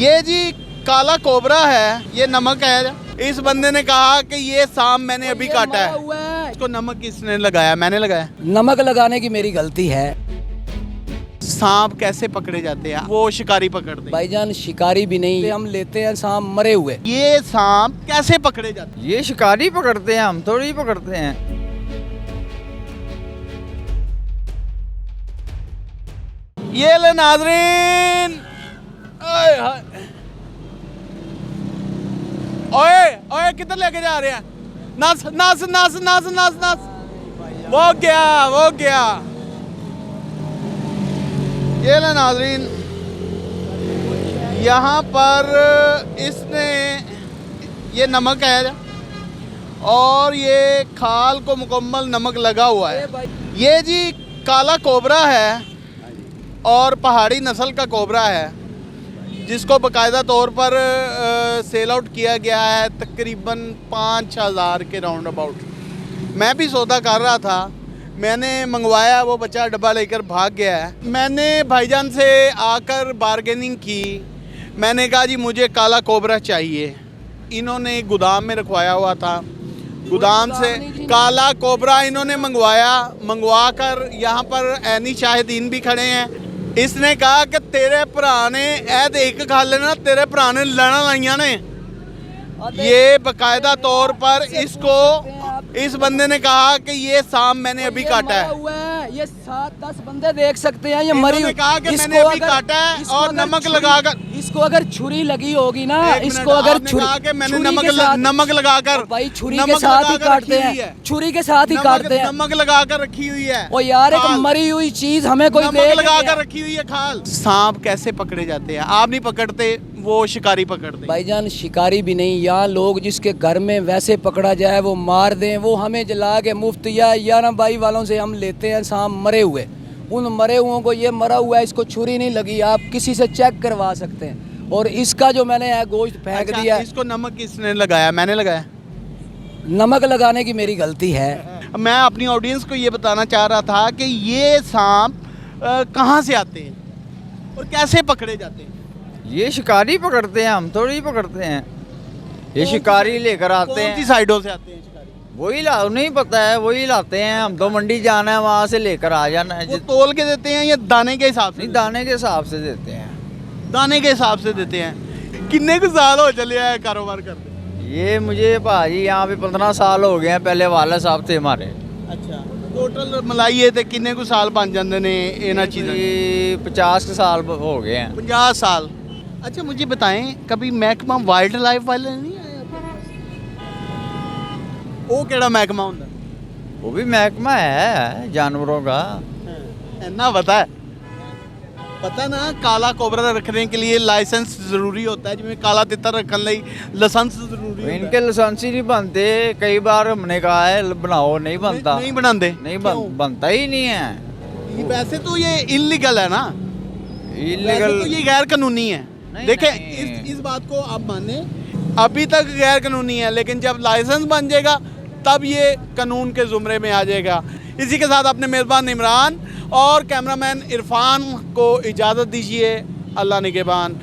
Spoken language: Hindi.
ये जी काला कोबरा है, ये नमक है। इस बंदे ने कहा कि ये सांप मैंने अभी काटा है। इसको नमक किसने लगाया? मैंने लगाया। नमक लगाने की मेरी गलती है। सांप कैसे पकड़े जाते हैं? वो शिकारी पकड़ते हैं। भाईजान शिकारी भी नहीं, हम लेते हैं सांप मरे हुए। ये सांप कैसे पकड़े जाते हैं? ये शिकारी पकड़ते हैं, हम थोड़ी पकड़ते हैं। ये ले नाज़रीन, ओए हाय। ओए ओए किधर लेके जा रहे हैं? नस नस नस नस नस नस। वो गया। ये ले नाज़रीन, यहाँ पर इसने ये नमक है और ये खाल को मुकम्मल नमक लगा हुआ है। ये जी काला कोबरा है और पहाड़ी नस्ल का कोबरा है, जिसको बाकायदा तौर पर सेल आउट किया गया है तकरीबन 5,000 के राउंड अबाउट। मैं भी सौदा कर रहा था, मैंने मंगवाया, वो बच्चा डब्बा लेकर भाग गया है। मैंने भाईजान से आकर बारगेनिंग की, मैंने कहा जी मुझे काला कोबरा चाहिए। इन्होंने गोदाम में रखवाया हुआ था, गोदाम से काला कोबरा इन्होंने मंगवा कर यहाँ पर ऐनी शाहिदीन भी खड़े हैं। इसने कहा कि तेरे भरा ने ऐ देख खा लेना, तेरे भरा ने लड़ा लाइया ने। ये बाकायदा तौर पर इसको इस बंदे ने कहा कि ये सांप मैंने अभी काटा है। ये 7-10 बंदे देख सकते हैं, ये मरी हुई। कहा कि मैंने अभी काटा है और नमक लगाकर। इसको अगर छुरी लगी होगी ना, इसको अगर मैंने नमक लगाकर, भाई छुरी के साथ ही काटते हैं, छुरी के साथ ही काटते हैं। नमक लगाकर रखी हुई है। ओ यार, एक मरी हुई चीज हमें कोई नमक लगाकर रखी हुई है खाल। सांप कैसे पकड़े जाते हैं? आप नहीं पकड़ते, वो शिकारी पकड़ते। भाईजान शिकारी भी नहीं, यहाँ लोग जिसके घर में वैसे पकड़ा जाए वो मार दें, वो हमें जला के मुफ्त या ना भाई वालों से हम लेते हैं सांप मरे हुए। उन मरे हुओं को ये मरा हुआ है, इसको छुरी नहीं लगी, आप किसी से चेक करवा सकते हैं। और इसका जो मैंने है गोश्त फेंक दिया। इसको नमक किसने लगाया? मैंने लगाया। नमक लगाने की मेरी गलती है। मैं अपनी ऑडियंस को ये बताना चाह रहा था कि ये सांप कहाँ से आते हैं और कैसे पकड़े जाते हैं? ये शिकारी पकड़ते हैं, हम थोड़ी पकड़ते हैं। ये शिकारी लेकर आते हैं। कौन सी साइडों से आते हैं शिकारी? वही नहीं पता है, वही लाते हैं। हम तो मंडी जाना है, वहाँ से लेकर आ जाना है। वो तोल के देते हैं या दाने के हिसाब से? नहीं, दाने के हिसाब से देते हैं। दाने के हिसाब से देते हैं। कितने कुछ साल हो चले हैं कारोबार करते? ये मुझे भाजी यहाँ पे 15 साल हो गए हैं। पहले वाला साहब थे हमारे। अच्छा, टोटल मलाइए थे कितने कुछ साल बन जाते ने इन्हां चीज़ों? 50 साल हो गए हैं। 50 साल। अच्छा मुझे बताएं, कभी महकमा वाइल्ड लाइफ वाले नहीं आए? वो केड़ा महकमा होता? वो भी महकमा है जानवरों का। ना पता ना, काला कोबरा रखने के लिए लाइसेंस जरूरी होता है, जिसमें काला तितर रखने लिए लाइसेंस जरूरी है। इनके लाइसेंस ही नहीं बनते। कई बार हमने कहा है बनाओ, नहीं बनता। नहीं बनाते? नहीं बनता ही नहीं है। वैसे तो ये इलीगल है ना, इलीगल तो ये गैर कानूनी है। देखें इस बात को आप माने, अभी तक गैर कानूनी है, लेकिन जब लाइसेंस बन जाएगा तब ये कानून के जुमरे में आ जाएगा। इसी के साथ अपने मेज़बान इमरान और कैमरामैन इरफान को इजाज़त दीजिए। अल्लाह निगहबान।